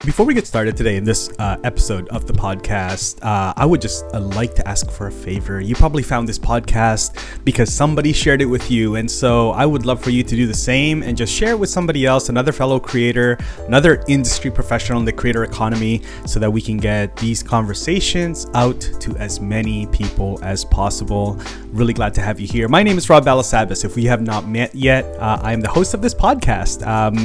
Before we get started today in this episode of the podcast, I would just like to ask for a favor. You probably found this podcast because somebody shared it with you. And so I would love for you to do the same and just share it with somebody else, another fellow creator, another industry professional in the creator economy, so that we can get these conversations out to as many people as possible. Really glad to have you here. My name is Rob Balasabas. If we have not met yet, I am the host of this podcast.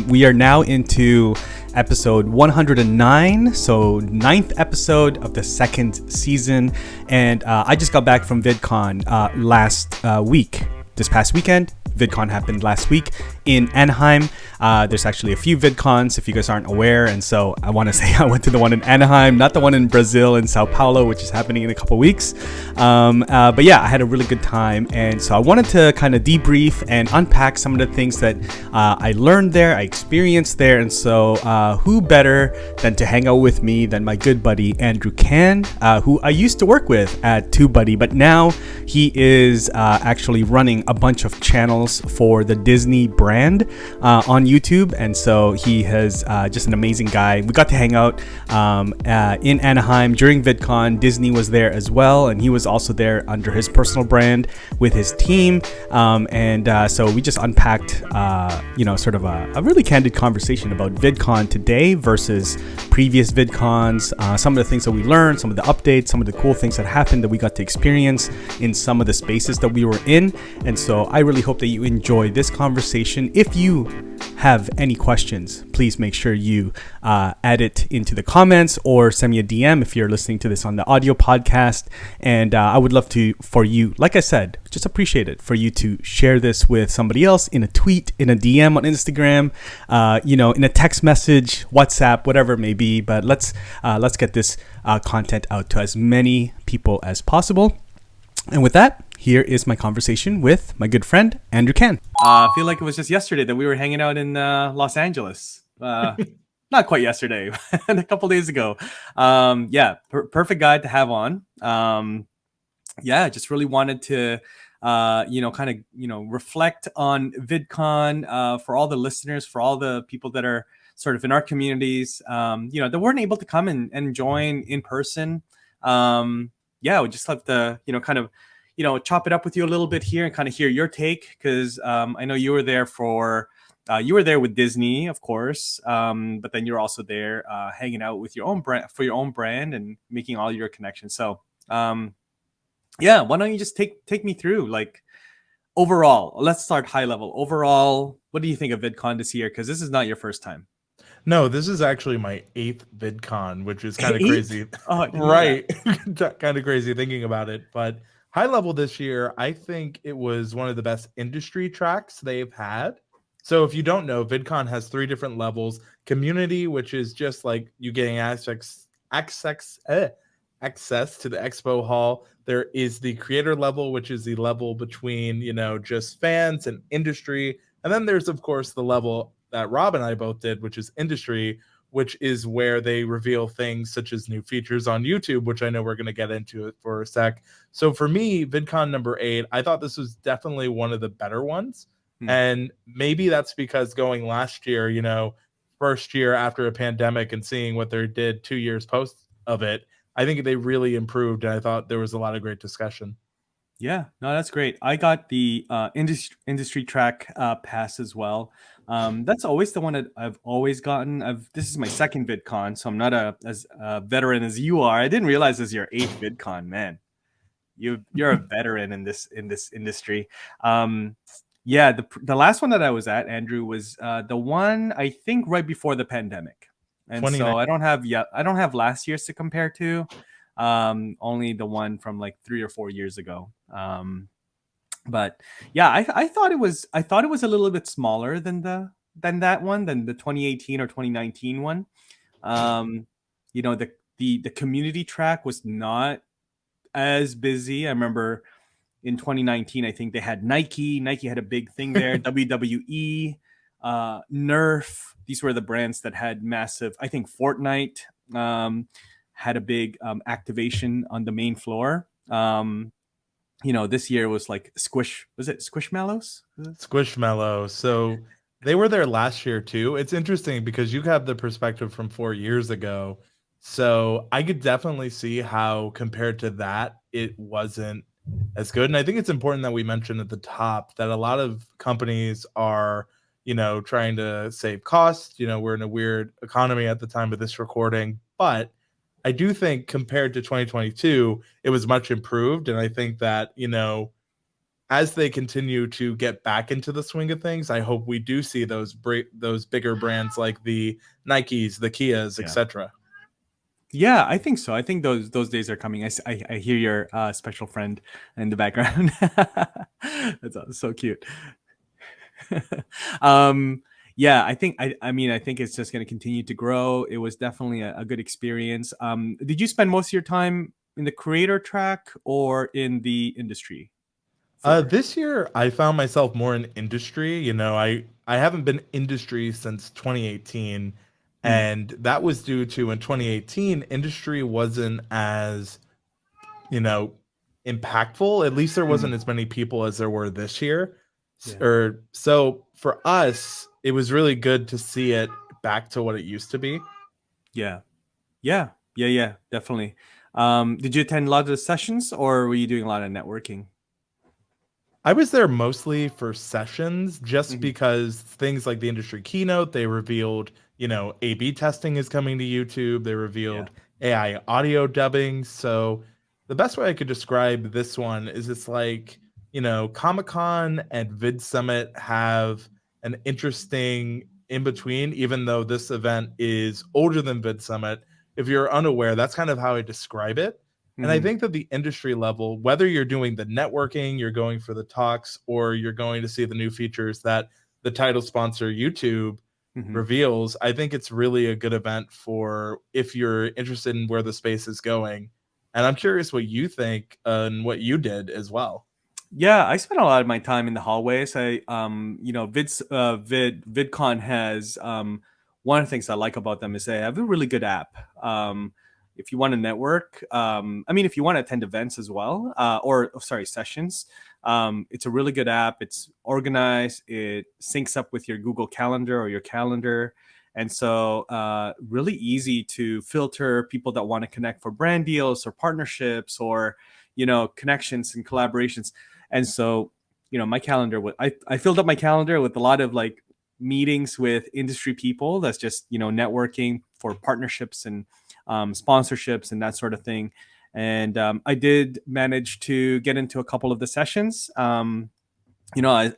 We are now into episode 109, so 9th episode of the second season, and I just got back from VidCon last week. This past weekend, VidCon happened last week in Anaheim. There's actually a few VidCons if you guys aren't aware, and so I want to say I went to the one in Anaheim, not the one in Brazil in Sao Paulo, which is happening in a couple weeks. But yeah, I had a really good time, and so I wanted to kind of debrief and unpack some of the things that I learned there, I experienced there, and so who better than to hang out with me than my good buddy Andrew Can, who I used to work with at TubeBuddy, but now he is actually running a bunch of channels for the Disney brand on YouTube, and so he has just an amazing guy. We got to hang out in Anaheim during VidCon. Disney was there as well, and he was also there under his personal brand with his team, and so we just unpacked sort of a really candid conversation about VidCon today versus previous VidCons, some of the things that we learned, some of the updates, some of the cool things that happened that we got to experience in some of the spaces that we were in. And so I really hope that you enjoy this conversation. If you have any questions, please make sure you add it into the comments or send me a DM if you're listening to this on the audio podcast. And I would love for you, like I said, just appreciate it for you to share this with somebody else in a tweet, in a DM on Instagram, in a text message, WhatsApp, whatever it may be. But let's get this content out to as many people as possible. And with that, here is my conversation with my good friend, Andrew Can. I feel like it was just yesterday that we were hanging out in Los Angeles. Not quite yesterday, a couple days ago. Perfect guy to have on. Just really wanted to, reflect on VidCon for all the listeners, for all the people that are sort of in our communities, that weren't able to come and join in person. We just love to, chop it up with you a little bit here and kind of hear your take, because I know you were there with Disney, of course, but then you're also there hanging out with your own brand and making all your connections. So why don't you just take me through, like, overall? Let's start high level. Overall, what do you think of VidCon this year? Because this is not your first time. No, this is actually my 8th VidCon, which is kind of Eighth? crazy. Oh, Right. Kind of crazy thinking about it. But high level this year, I think it was one of the best industry tracks they've had. So if you don't know, VidCon has 3 different levels. Community, which is just like you getting access to the expo hall. There is the creator level, which is the level between, just fans and industry. And then there's, of course, the level that Rob and I both did, which is industry, which is where they reveal things such as new features on YouTube, which I know we're going to get into it for a sec. So for me, VidCon number 8, I thought this was definitely one of the better ones. And maybe that's because going last year, first year after a pandemic, and seeing what they did 2 years post of it, I think they really improved. And I thought there was a lot of great discussion. Yeah, no, that's great. I got the industry track pass as well. That's always the one that I've always gotten. This is my second VidCon, so I'm not as veteran as you are. I didn't realize this is your 8th VidCon, man. You're a veteran in this industry. The last one that I was at, Andrew, was the one I think right before the pandemic, and so I don't have last year's to compare to. Only the one from like 3 or 4 years ago. But yeah, I thought it was a little bit smaller than the 2018 or 2019 one. The community track was not as busy. I remember in 2019, I think they had Nike had a big thing there. WWE, Nerf, these were the brands that had massive. I think Fortnite had a big activation on the main floor. This year was like Squishmallows? Squishmallow. So They were there last year too. It's interesting because you have the perspective from 4 years ago. So I could definitely see how, compared to that, it wasn't as good. And I think it's important that we mention at the top that a lot of companies are, trying to save costs. We're in a weird economy at the time of this recording, but I do think compared to 2022, it was much improved. And I think that, as they continue to get back into the swing of things, I hope we do see those bigger brands like the Nikes, the Kias, Yeah. etc. Yeah, I think so. I think those days are coming. I hear your special friend in the background. That's so cute. um, yeah, I think it's just going to continue to grow. It was definitely a good experience. Did you spend most of your time in the creator track or in the industry floor? This year, I found myself more in industry. I haven't been industry since 2018, Mm, and that was due to, in 2018, industry wasn't as, you know, impactful. At least there wasn't mm, as many people as there were this year. yeah, Or so for us, it was really good to see it back to what it used to be. yeah, yeah, definitely. Did you attend a lot of the sessions, or were you doing a lot of networking? I was there mostly for sessions just Hmm. because things like the industry keynote, they revealed, A/B testing is coming to YouTube. They Yeah. revealed AI audio dubbing. So the best way I could describe this one is it's like, Comic-Con and Vid Summit have an interesting in between, even though this event is older than Vid Summit. If you're unaware, that's kind of how I describe it. And I Hmm. think that the industry level, whether you're doing the networking, you're going for the talks, or you're going to see the new features that the title sponsor YouTube Hmm. reveals, I think it's really a good event for if you're interested in where the space is going. And I'm curious what you think and what you did as well. Yeah, I spent a lot of my time in the hallways. VidCon has one of the things I like about them is they have a really good app. If you want to network, if you want to attend events as well, sorry, sessions, it's a really good app. It's organized. It syncs up with your Google Calendar or your calendar. And so, really easy to filter people that want to connect for brand deals or partnerships or, connections and collaborations. And so, my calendar, I filled up my calendar with a lot of like meetings with industry people. That's just, networking for partnerships and sponsorships and that sort of thing. And I did manage to get into a couple of the sessions. I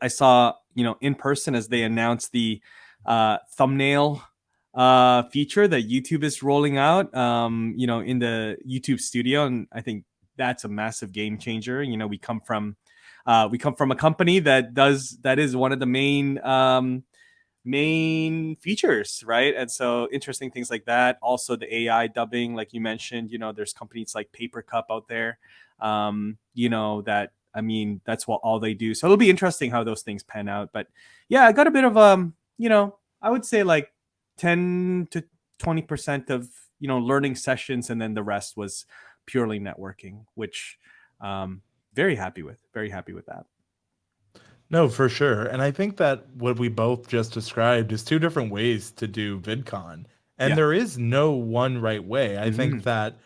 saw, in person as they announced the thumbnail feature that YouTube is rolling out, in the YouTube studio. And I think that's a massive game changer. We come from a company that is one of the main features, right? And so interesting things like that. Also, the AI dubbing, like you mentioned, there's companies like Paper Cup out there, that that's what all they do. So it'll be interesting how those things pan out. But yeah, I got a bit of I would say like 10 to 20% of learning sessions, and then the rest was purely networking, which very happy with. Very happy with that. No, for sure. And I think that what we both just described is two different ways to do VidCon. And Yeah. there is no one right way. I think Hmm. that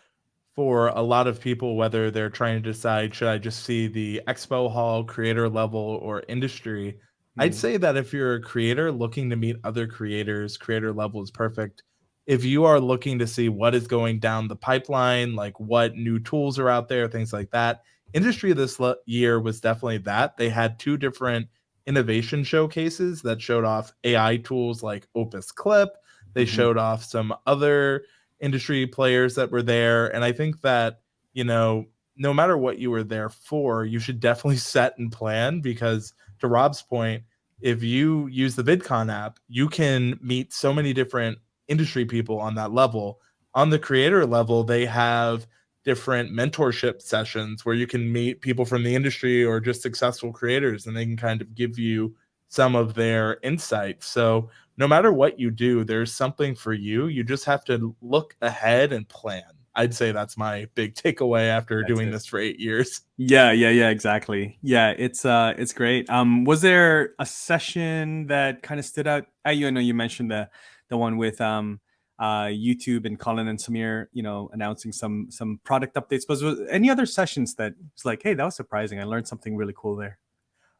for a lot of people, whether they're trying to decide, should I just see the expo hall, creator level, or industry? I'd Hmm. say that if you're a creator looking to meet other creators, creator level is perfect. If you are looking to see what is going down the pipeline, like what new tools are out there, things like that, industry this year was definitely that. They had two different innovation showcases that showed off AI tools like Opus Clip. They Hmm. showed off some other industry players that were there. And I think that, no matter what you were there for, you should definitely set and plan because, to Rob's point, if you use the VidCon app, you can meet so many different industry people on that level. On the creator level, they have different mentorship sessions where you can meet people from the industry or just successful creators and they can kind of give you some of their insights. So no matter what you do, there's something for you. You just have to look ahead and plan. I'd say that's my big takeaway after That's doing it. this for 8 years. Yeah, exactly. Yeah, it's great. Was there a session that kind of stood out at you? I know you mentioned the one with YouTube and Colin and Samir, announcing some product updates. But was any other sessions that was like, hey, that was surprising. I learned something really cool there.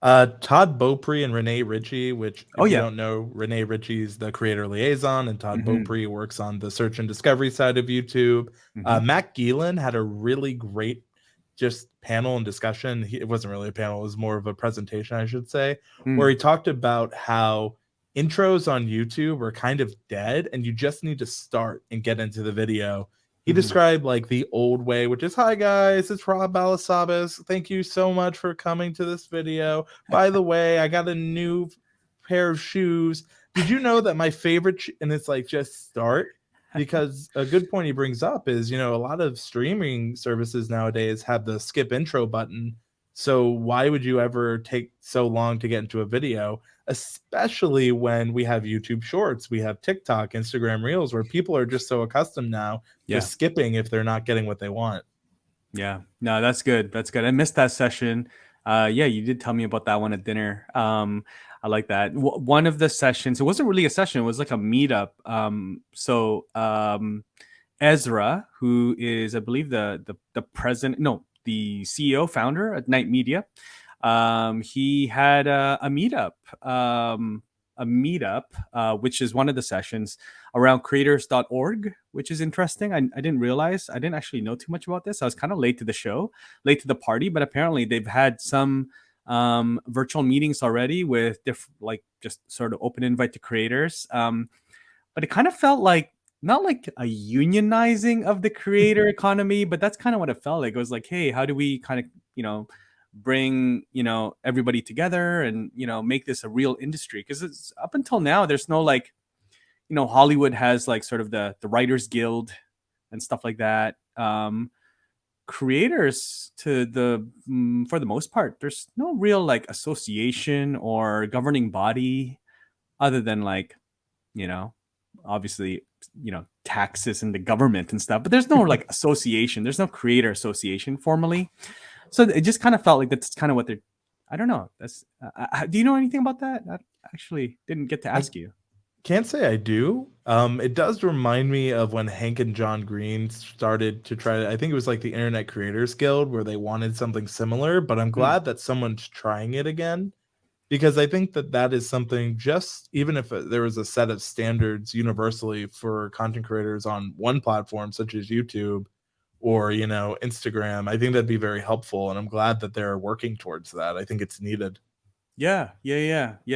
Todd Beaupre and Renee Ritchie, which, Oh if you yeah. don't know, Renee Ritchie's the creator liaison, and Todd Mm-hmm. Beaupre works on the search and discovery side of YouTube. Mm-hmm. Matt Geelan had a really great just panel and discussion. It wasn't really a panel, it was more of a presentation, I should say, where Mm. he talked about how intros on YouTube are kind of dead and you just need to start and get into the video. He Mm-hmm. described like the old way, which is, hi guys, it's Rob Balasabas. Thank you so much for coming to this video. By the way, I got a new pair of shoes. Did you know that my favorite, and it's like, just start? Because a good point he brings up is, a lot of streaming services nowadays have the skip intro button. So why would you ever take so long to get into a video? Especially when we have YouTube Shorts, we have TikTok, Instagram Reels, where people are just so accustomed now to Yeah. skipping if they're not getting what they want. Yeah. No, that's good. That's good. I missed that session. Yeah, you did tell me about that one at dinner. I like that. One of the sessions, it wasn't really a session, it was like a meetup. Ezra, who is, I believe, the president, no, the CEO founder at Night Media, he had a meetup, which is one of the sessions around creators.org, which is interesting. I didn't realize, I didn't actually know too much about this. I was kind of late to the show, late to the party, but apparently they've had some virtual meetings already with different, like, just sort of open invite to creators. But it kind of felt like, not like a unionizing of the creator economy, but that's kind of what it felt like. It was like, hey, how do we kind of, bring, everybody together and, make this a real industry? Because it's up until now, there's no, like, Hollywood has like sort of the Writers Guild and stuff like that. Creators, for the most part, there's no real like association or governing body other than, like, you know obviously, taxes and the government and stuff, but there's no like association, there's no creator association formally. So it just kind of felt like that's kind of what they're, I don't know, that's do you know anything about that? I actually didn't get to I ask you. can't say I do. It does remind me of when Hank and John Green started to try. I think it was like the Internet Creators Guild, where they wanted something similar. But I'm Hmm. glad that someone's trying it again, because I think that that is something. Just even if there was a set of standards universally for content creators on one platform, such as YouTube or Instagram, I think that'd be very helpful. And I'm glad that they're working towards that. I think it's needed. Yeah.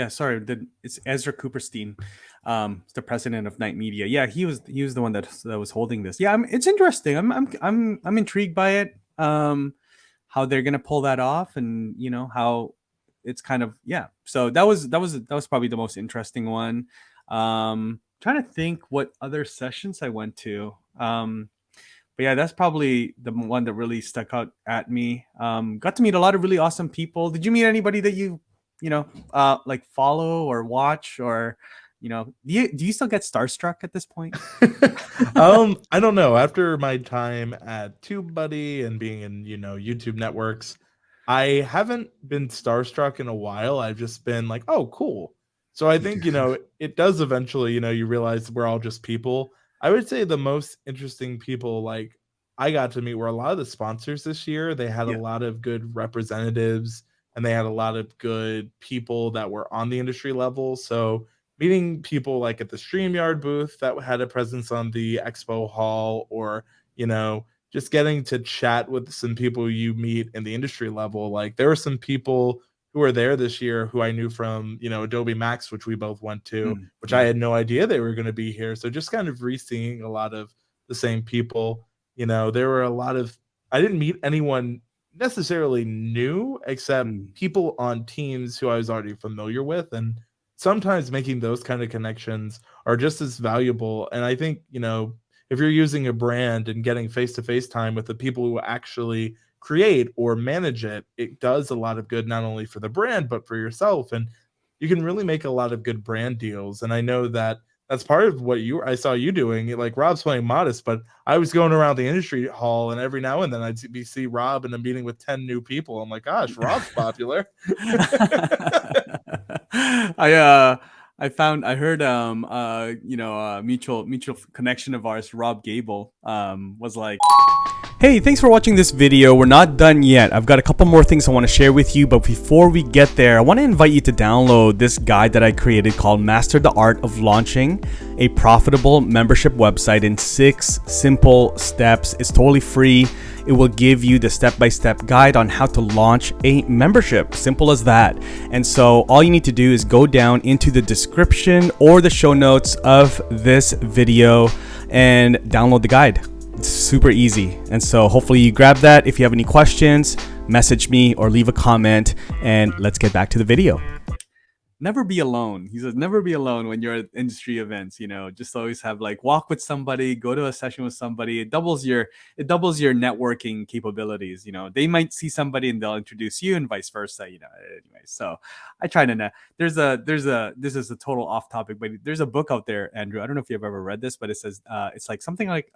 Sorry, it's Ezra Cooperstein, the president of Night Media. Yeah, he was the one that was holding this. Yeah, it's interesting. I'm intrigued by it. How they're gonna pull that off, and how it's kind of, yeah. So that was probably the most interesting one. Trying to think what other sessions I went to. But yeah, that's probably the one that really stuck out at me. Got to meet a lot of really awesome people. Did you meet anybody that like follow or watch, or do you still get starstruck at this point? I don't know. After my time at TubeBuddy and being in, YouTube networks, I haven't been starstruck in a while. I've just been like, oh, cool. So I think, it does eventually, you realize we're all just people. I would say the most interesting people like I got to meet were a lot of the sponsors this year. They had a Yeah. lot of good representatives and they had a lot of good people that were on the industry level. So meeting people like at the StreamYard booth that had a presence on the expo hall, or, just getting to chat with some people you meet in the industry level. Like there were some people who were there this year who I knew from, Adobe Max, which we both went to, which I Yeah. had no idea they were going to be here. So just kind of re-seeing a lot of the same people. There were a lot of, I didn't meet anyone necessarily new except Mm. people on teams who I was already familiar with. And sometimes making those kind of connections are just as valuable. And I think, if you're using a brand and getting face-to-face time with the people who actually create or manage it, it does a lot of good, not only for the brand, but for yourself. And you can really make a lot of good brand deals. And I know that that's part of what I saw you doing. Like Rob's playing modest, but I was going around the industry hall, and every now and then I'd see Rob in a meeting with 10 new people. I'm like, gosh, Rob's popular. I I heard mutual connection of ours, Rob Gable, was like, hey, thanks for watching this video. We're not done yet. I've got a couple more things I want to share with you, but before we get there, I want to invite you to download this guide that I created called Master the Art of Launching a Profitable Membership Website in 6 Simple Steps. It's totally free. It will give you the step-by-step guide on how to launch a membership. Simple as that. And so all you need to do is go down into the description or the show notes of this video and download the guide. It's super easy. And so hopefully you grab that. If you have any questions, message me or leave a comment, and let's get back to the video. Never be alone. He says, never be alone when you're at industry events, just always have like walk with somebody, go to a session with somebody. It doubles your networking capabilities. They might see somebody and they'll introduce you and vice versa, anyway. So I try to this is a total off topic, but there's a book out there, Andrew. I don't know if you've ever read this, but it says, it's like something like,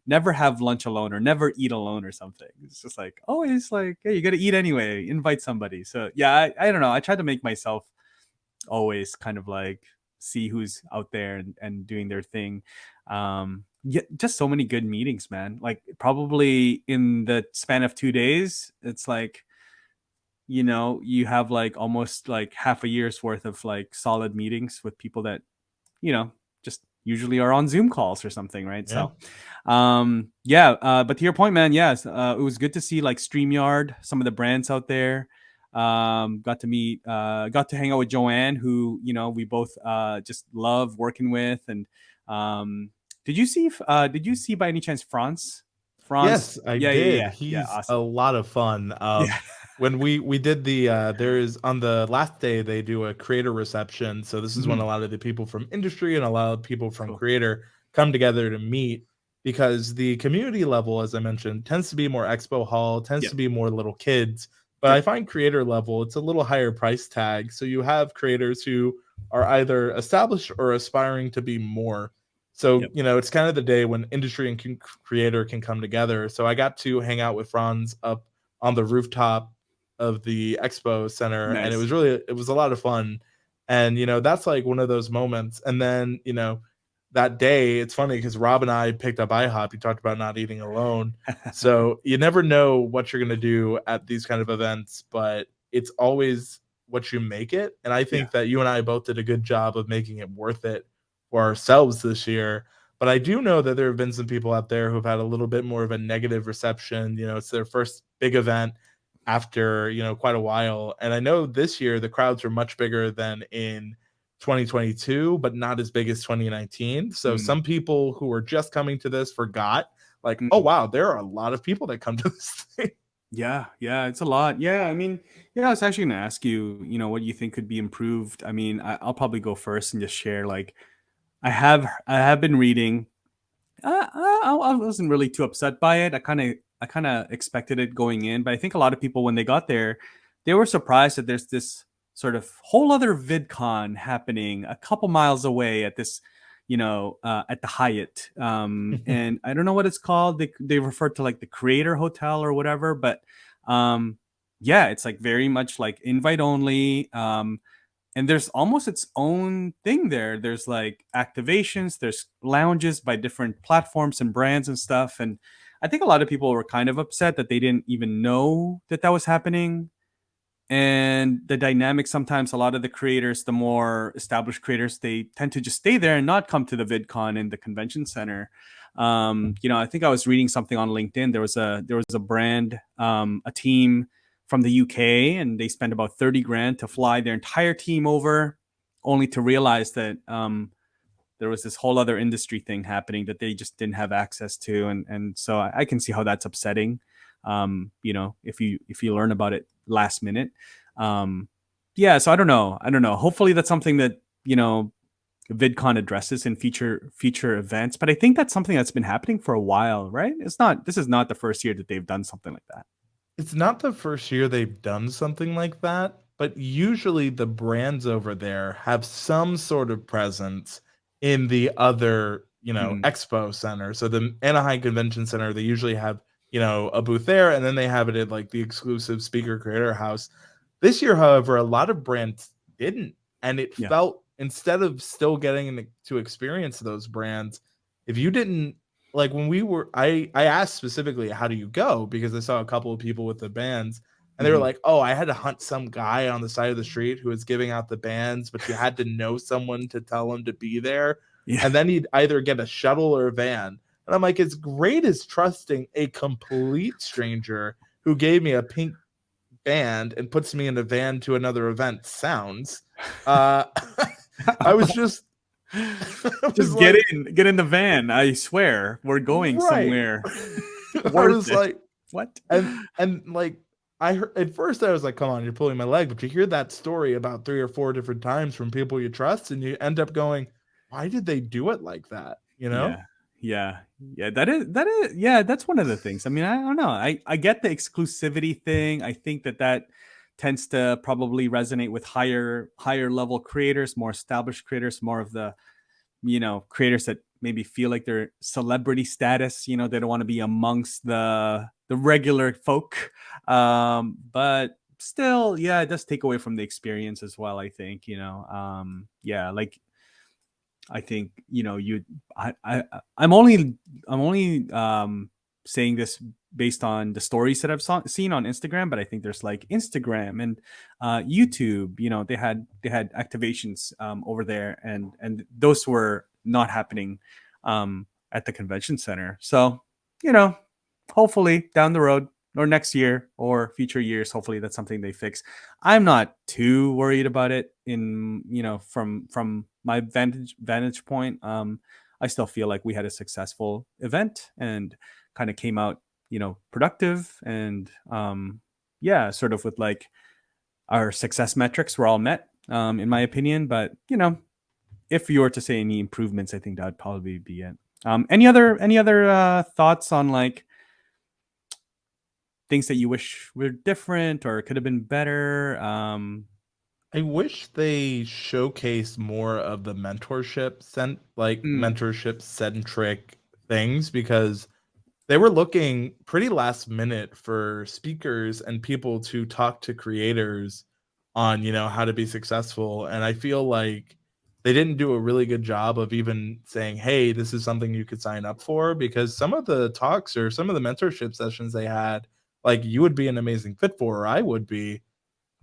never have lunch alone or never eat alone or something. It's just like, always like, hey, you got to eat anyway, invite somebody. So yeah, I don't know. I try to make myself always kind of like see who's out there and doing their thing. Yeah, just so many good meetings, man. Like probably in the span of 2 days, it's like, you have like almost like half a year's worth of like solid meetings with people that, just usually are on Zoom calls or something, right? Yeah. So but to your point, man, yes, it was good to see like StreamYard, some of the brands out there. Got to hang out with Joanne, who we both just love working with. And did you see by any chance France? Yes, I did. Yeah, He's a awesome. lot of fun. Yeah. When we did there's on the last day they do a creator reception. So this is when a Mhm. lot of the people from industry and a lot of people from Cool. creator come together to meet, because the community level, as I mentioned, tends to be more expo hall, tends Yep. to be more little kids. But I Yep. find creator level, it's a little higher price tag. So you have creators who are either established or aspiring to be more. So, Yep. it's kind of the day when industry and creator can come together. So I got to hang out with Franz up on the rooftop of the expo center, and Nice. it was a lot of fun. And that's like one of those moments. And then that day, it's funny because Rob and I picked up IHOP. You talked about not eating alone, so you never know what you're gonna do at these kind of events, but it's always what you make it. And I Yeah. think that you and I both did a good job of making it worth it for ourselves this year. But I do know that there have been some people out there who've had a little bit more of a negative reception. It's their first big event after, quite a while. And I know this year the crowds are much bigger than in 2022, but not as big as 2019. So Mm. some people who were just coming to this forgot, like, oh Mm. wow, there are a lot of people that come to this thing. Yeah, it's a lot. Yeah, I mean, I was actually gonna ask you, what you think could be improved. I mean, I'll probably go first and just share. Like, I have been reading. I wasn't really too upset by it. I kind of expected it going in, but I think a lot of people when they got there, they were surprised that there's this sort of whole other VidCon happening a couple miles away at this, at the Hyatt. And I don't know what it's called. They refer to like the Creator Hotel or whatever, but yeah, it's like very much like invite only. And there's almost its own thing there. There's like activations, there's lounges by different platforms and brands and stuff. And I think a lot of people were kind of upset that they didn't even know that that was happening. And the dynamic, sometimes a lot of the creators, the more established creators, they tend to just stay there and not come to the VidCon in the convention center. I think I was reading something on LinkedIn. There was a brand, a team from the UK, and they spent about 30 grand to fly their entire team over, only to realize that there was this whole other industry thing happening that they just didn't have access to. And so I can see how that's upsetting. If you learn about it last minute. Yeah, so I don't know. Hopefully that's something that, VidCon addresses in future events. But I think that's something that's been happening for a while, right? This is not the first year that they've done something like that. It's not the first year they've done something like that, but usually the brands over there have some sort of presence in the other, Mm. expo center. So the Anaheim Convention Center, they usually have, a booth there, and then they have it at like the exclusive speaker creator house. This year, however, a lot of brands didn't. And it Yeah. felt, instead of still getting to experience those brands, if you didn't, like, when we were, I asked specifically, how do you go? Because I saw a couple of people with the bands, and they were Mhm. like, oh, I had to hunt some guy on the side of the street who was giving out the bands, but you had to know someone to tell him to be there. Yeah. And then he'd either get a shuttle or a van. And I'm like, as great as trusting a complete stranger who gave me a pink band and puts me in a van to another event sounds, uh, I was just, I was Just get like, in the van. I swear, we're going right. somewhere I worth was it. like, What? and like, I heard at first I was like, come on, you're pulling my leg, but you hear that story about 3 or 4 different times from people you trust, and you end up going, why did they do it like that? You know? Yeah. Yeah. Yeah. That is yeah, that's one of the things. I mean, I don't know. I get the exclusivity thing. I think that tends to probably resonate with higher level creators, more established creators, more of the, creators that maybe feel like they're celebrity status. They don't want to be amongst the regular folk. But still, yeah, it does take away from the experience as well, I think. Yeah, like, I think, I'm only saying this based on the stories that I've seen on Instagram, but I think there's like Instagram and YouTube. They had activations over there, and those were not happening at the convention center. So, you know, hopefully down the road or next year or future years, hopefully that's something they fix. I'm not too worried about it from my vantage point. I still feel like we had a successful event and kind of came out, productive, and yeah, sort of with like our success metrics were all met, in my opinion. But if you were to say any improvements, I think that would probably be it. Any other thoughts on like things that you wish were different or could have been better? I wish they showcased more of the Mm, mentorship centric things, because they were looking pretty last minute for speakers and people to talk to creators on, how to be successful. And I feel like they didn't do a really good job of even saying, hey, this is something you could sign up for, because some of the talks or some of the mentorship sessions they had, like, you would be an amazing fit for, or I would be,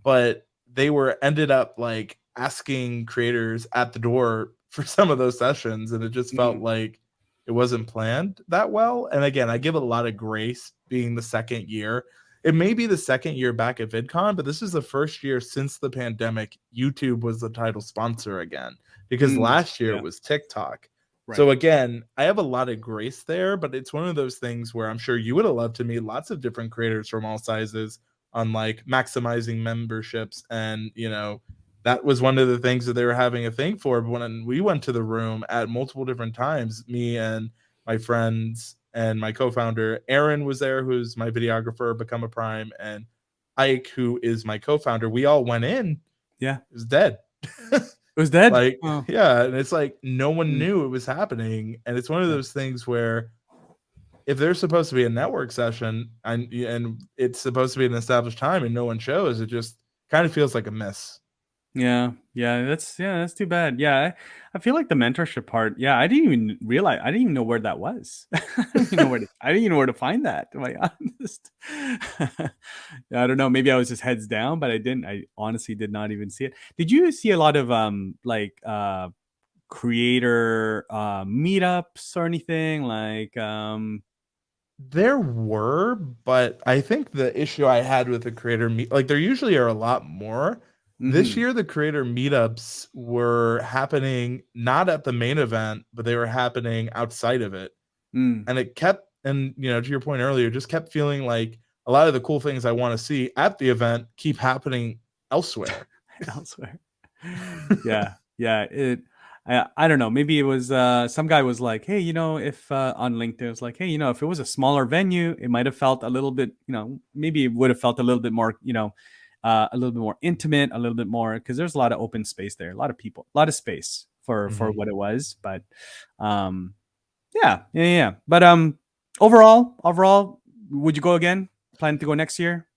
but they were ended up like asking creators at the door for some of those sessions, and it just felt mm, like it wasn't planned that well. And again, I give it a lot of grace being the second year. It may be the second year back at VidCon, but this is the first year since the pandemic YouTube was the title sponsor again, because mm, last year it yeah, was TikTok. right. So again, I have a lot of grace there, but it's one of those things where I'm sure you would have loved to meet lots of different creators from all sizes on like maximizing memberships. And that was one of the things that they were having a thing for. But when we went to the room at multiple different times, me and my friends and my co-founder Aaron was there, who's my videographer, Become a Prime, and Ike, who is my co-founder, we all went in, Yeah, it was dead. it was dead. Like, Oh, yeah, and it's like no one mm, knew it was happening. And it's one of yeah. those things where if there's supposed to be a network session and it's supposed to be an established time and no one shows, it just kind of feels like a miss. That's too bad. Yeah, I feel like the mentorship part. Yeah, I didn't even realize. I didn't even know where that was. I didn't even know where to find that. To be honest, yeah, I don't know. Maybe I was just heads down, but I didn't. I honestly did not even see it. Did you see a lot of like creator meetups or anything like There were, but I think the issue I had with the creator meet, like, there usually are a lot more. This Mm-hmm. year, the creator meetups were happening not at the main event, but they were happening outside of it. Mm. And it kept, and to your point earlier, just kept feeling like a lot of the cool things I want to see at the event keep happening elsewhere. Elsewhere. Yeah, yeah. I don't know. Maybe it was some guy was like, hey, if on LinkedIn it was like, hey, if it was a smaller venue, it might have felt a little bit, maybe it would have felt a little bit more, a little bit more intimate, a little bit more, because there's a lot of open space there, a lot of people, a lot of space for Mhm. what it was. But um, yeah. But overall, would you go again? Plan to go next year?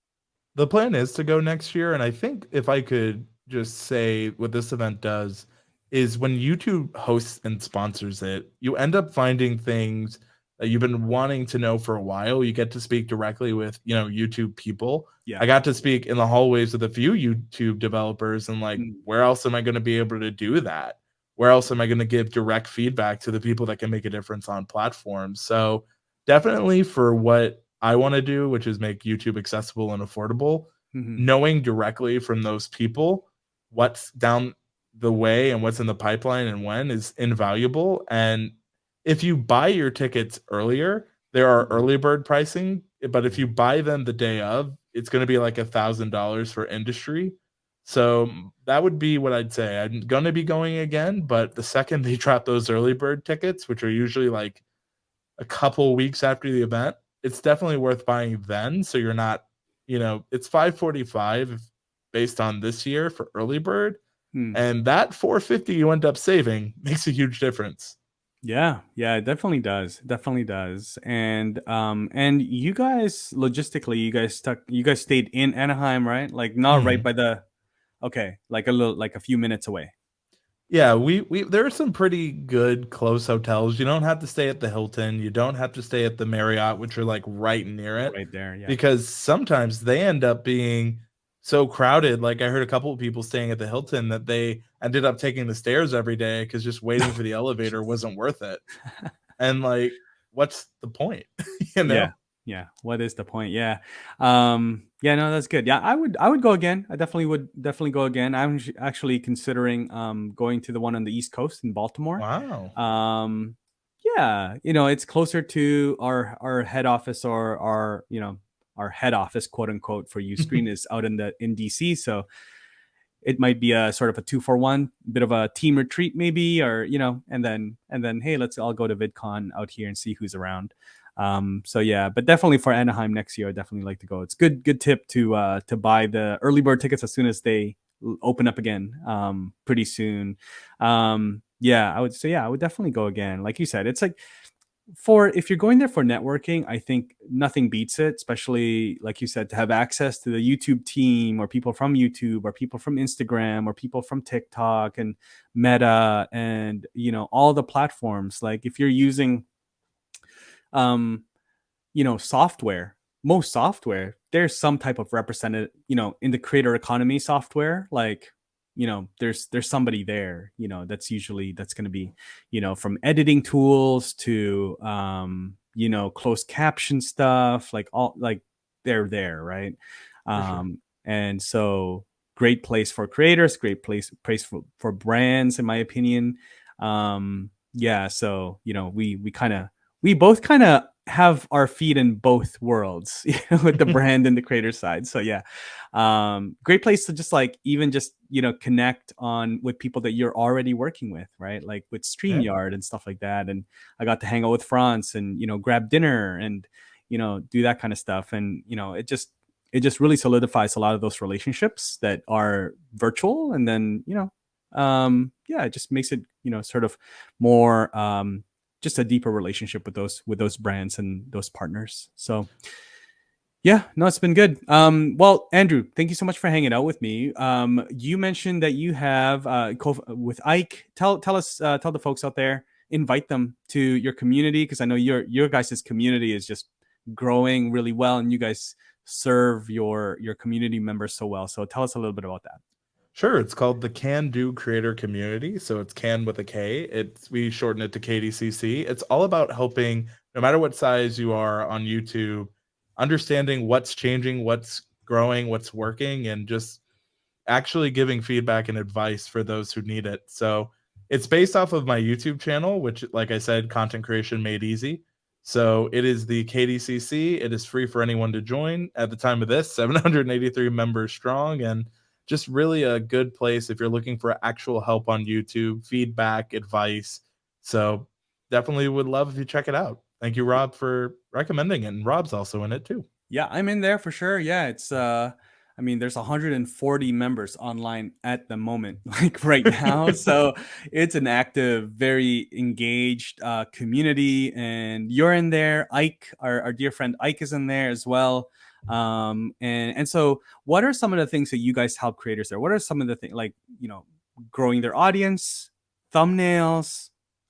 The plan is to go next year, and I think if I could just say what this event does is when YouTube hosts and sponsors it, you end up finding things that you've been wanting to know for a while. You get to speak directly with, YouTube people. Yeah. I got to speak in the hallways with a few YouTube developers and like, Mm, where else am I going to be able to do that? Where else am I going to give direct feedback to the people that can make a difference on platforms? So, definitely for what I want to do, which is make YouTube accessible and affordable, mhm. knowing directly from those people what's down the way and what's in the pipeline and when is invaluable. And if you buy your tickets earlier, there are Mhm. early bird pricing, but if you buy them the day of, it's going to be like $1,000 for industry. So that would be what I'd say. I'm going to be going again, but the second they drop those early bird tickets, which are usually like a couple weeks after the event, it's definitely worth buying then. So you're not, it's 545 based on this year for early bird. Hmm. And that 450 you end up saving makes a huge difference. Yeah, it definitely does. Definitely does. And you guys logistically, you guys stayed in Anaheim, right? Like not right Mhm. by the okay, like a few minutes away. Yeah, we there are some pretty good close hotels. You don't have to stay at the Hilton. You don't have to stay at the Marriott, which are like right near it, Right there, yeah. because sometimes they end up being so crowded. Like I heard a couple of people staying at the Hilton that they ended up taking the stairs every day because just waiting for the elevator Jeez. wasn't worth it. And like, what's the point? you Yeah. know? Yeah. What is the point? Yeah. Yeah, no, that's good. Yeah, I would go again. I definitely go again. I'm actually considering going to the one on the East Coast in Baltimore. Wow. Um yeah, it's closer to our head office or our head office, quote unquote, for Uscreen is out in DC. So it might be a sort of a 2-for-1, bit of a team retreat maybe, or and then hey, let's all go to VidCon out here and see who's around. So yeah, but definitely for Anaheim next year, I definitely like to go. It's good tip to buy the early bird tickets as soon as they open up again, pretty soon. Yeah, I would say, yeah, I would definitely go again. Like you said, it's like, for if you're going there for networking, I think nothing beats it, especially like you said, to have access to the YouTube team or people from YouTube or people from Instagram or people from TikTok and Meta and all the platforms. Like if you're using um software, most software, there's some type of represented, in the creator economy software, like there's somebody there, that's going to be, from editing tools to closed caption stuff, like all, like they're there, right? For sure. And so great place for creators, great place for brands, in my opinion. Yeah, so we both kind of have our feet in both worlds, with the brand and the creator side. So yeah, great place to just like even just connect on with people that you're already working with, right? Like with Yeah. StreamYard and stuff like that. And I got to hang out with France and grab dinner and do that kind of stuff. And it just really solidifies a lot of those relationships that are virtual. And then yeah, it just makes it sort of more just a deeper relationship with those brands and those partners. So yeah, no, it's been good. Well, Andrew, thank you so much for hanging out with me. You mentioned that you have with Ike. Tell the folks out there, invite them to your community, because I know your guys' community is just growing really well, and you guys serve your community members so well. So tell us a little bit about that. Sure, it's called the Can Do Creator Community. So it's Can with a K. It's we shorten it to KDCC. It's all about helping, no matter what size you are on YouTube, understanding what's changing, what's growing, what's working, and just actually giving feedback and advice for those who need it. So it's based off of my YouTube channel, which, like I said, content creation made easy. So it is the KDCC. It is free for anyone to join. At the time of this, 783 members strong, and just really a good place if you're looking for actual help on YouTube, feedback, advice. So definitely would love if you check it out. Thank you, Rob, for recommending it. And Rob's also in it too. Yeah, I'm in there for sure. Yeah, it's I mean, there's 140 members online at the moment, like right now. So it's an active, very engaged community, and you're in there. Ike, our dear friend Ike, is in there as well. And so, what are some of the things that you guys help creators there? What are some of the things, like, growing their audience, thumbnails,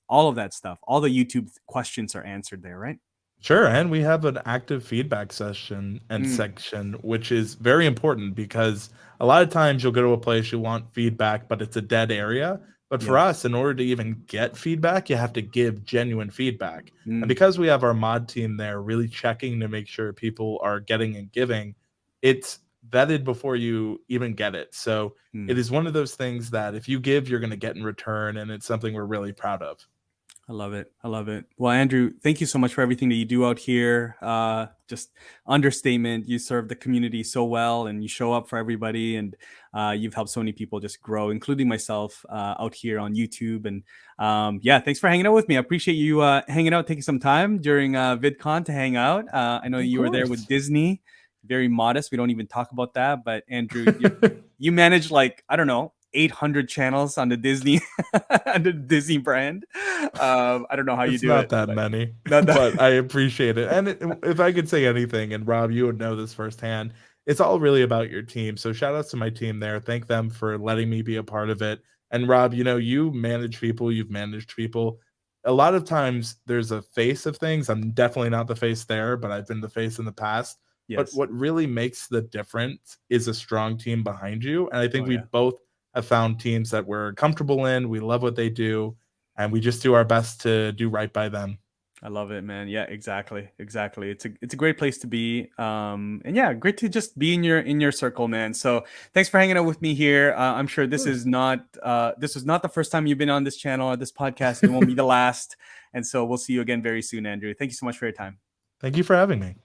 all of that stuff? All the YouTube questions are answered there, right? Sure, and we have an active feedback session and Mm, section, which is very important because a lot of times you'll go to a place you want feedback, but it's a dead area. But for yeah. us, in order to even get feedback, you have to give genuine feedback. And Mm, because we have our mod team there really checking to make sure people are getting and giving, it's vetted before you even get it. So it mm. is one of those things that if you give, you're going to get in return. And it's something we're really proud of. I love it. I love it. Well, Andrew, thank you so much for everything that you do out here. Just understatement. You serve the community so well, and you show up for everybody, and you've helped so many people just grow, including myself, out here on YouTube. And yeah, thanks for hanging out with me. I appreciate you hanging out, taking some time during VidCon to hang out. I know Of you were there with course. Disney. Very modest. We don't even talk about that. But Andrew, you manage, like, I don't know, 800 channels on the Disney under the Disney brand. I don't know how you It's do not it, that but many, not that. but I appreciate it. And if I could say anything, and Rob, you would know this firsthand, it's all really about your team. So shout outs to my team there. Thank them for letting me be a part of it. And Rob, you manage people, you've managed people. A lot of times there's a face of things. I'm definitely not the face there, but I've been the face in the past. But Yes. what really makes the difference is a strong team behind you. And I think Oh we yeah. both have found teams that we're comfortable in. We love what they do, and we just do our best to do right by them. I love it, man. Yeah, exactly, exactly. It's a great place to be. And yeah, great to just be in your circle, man. So thanks for hanging out with me here. I'm sure this was not the first time you've been on this channel or this podcast. It won't be the last. And so we'll see you again very soon, Andrew. Thank you so much for your time. Thank you for having me.